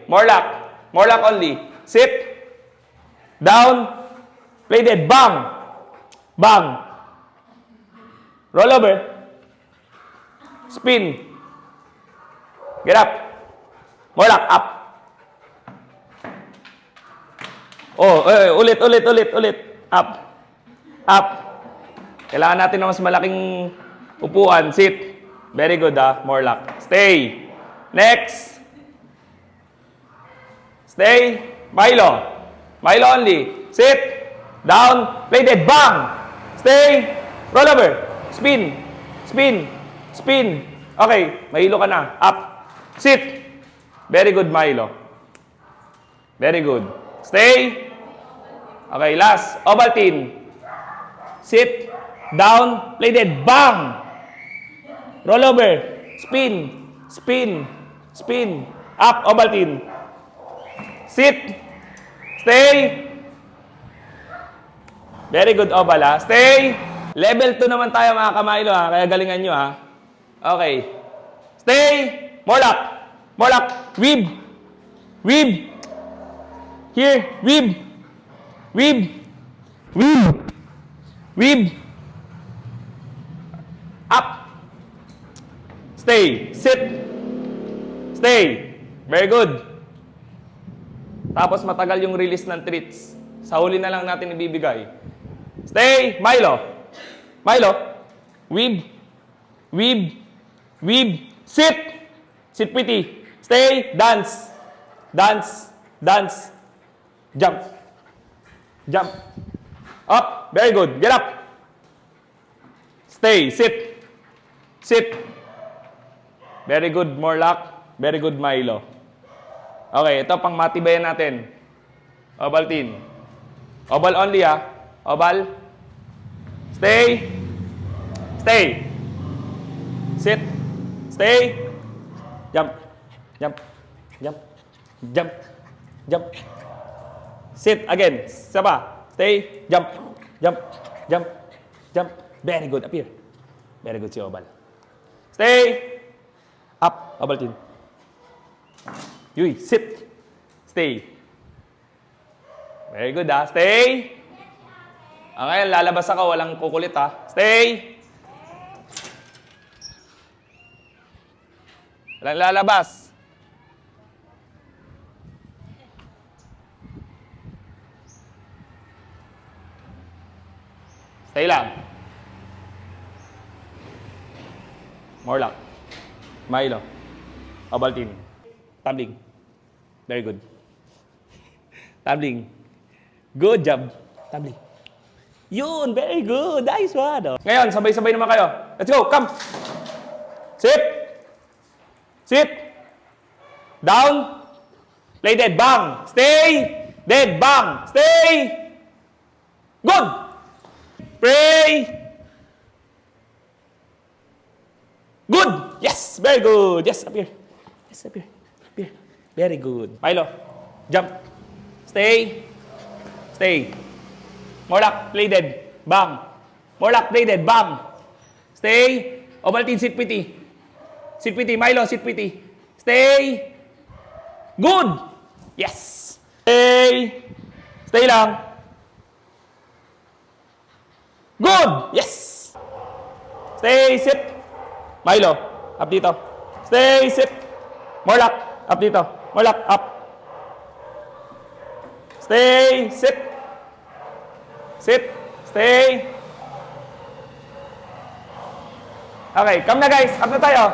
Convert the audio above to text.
Morlock. Morlock only. Sit. Down. Play dead. Bang. Bang. Roll over. Spin. Get up. Morlock. Up. Oh, ulit. Up. Up. Kailangan natin ng mas malaking upuan. Sit. Very good, Morlock. Stay. Next. Stay. Milo. Milo only. Sit. Down. Play dead. Bang. Stay. Roll over. Spin. Spin. Spin. Okay. Mahilo ka na. Up. Sit. Very good, Milo. Very good. Stay. Okay, last. Ovaltine. Sit. Down. Play dead. Bang. Roll over. Spin. Spin. Spin. Up. Ovaltine. Sit. Stay. Very good, Oval, Stay. Level 2 naman tayo, mga kamilo, Kaya galingan nyo, Okay. Stay. Morlock. Morlock. Weave. Weave. Here. Weave. Weave. Weave. Weave. Up. Stay. Sit. Stay. Very good. Tapos matagal yung release ng treats. Sa huli na lang natin ibibigay. Stay. Milo. Milo. Weave. Weave. Weave. Sit. Sit pretty. Stay. Dance. Dance. Dance. Jump. Jump. Up. Very good. Get up. Stay. Sit. Sit. Very good, Morlock. Very good, Milo. Okay, ito pang matibayan natin. Ovaltine. Oval only, Oval. Stay. Stay. Sit. Stay. Jump. Jump. Jump. Jump. Jump. Sit again. Saba. Stay. Jump. Jump. Jump. Jump. Very good. Appear. Very good si Oval. Stay. Up. Ovaltine. Yui. Sit. Stay. Very good, Stay. Okay, lalabas ako. Walang kukulit, Stay. Walang lalabas. Stay lang. Morlock. Milo. Ovaltine. Tumbling. Very good. Tumbling. Good job. Tumbling. Yun, very good. Nice one. Ngayon, sabay-sabay naman kayo. Let's go. Come. Sit. Sit. Down. Play dead. Bang. Stay. Dead. Bang. Stay. Good. Pray. Good. Yes. Very good. Yes, up here. Yes, up here. Up here. Very good. Milo. Jump. Stay. Stay. Morlock. Play dead. Bang. Morlock. Play dead. Bang. Stay. Ovaltine. Sit pretty. Sit pretty. Milo. Sit pretty. Stay. Good. Yes. Stay. Stay lang. Good. Yes. Stay. Sit. Milo. Up dito. Stay. Sit. Morlock. Up dito. Morlock. Up. Stay. Sit. Sit. Stay. Okay. Come na, guys. Up na tayo.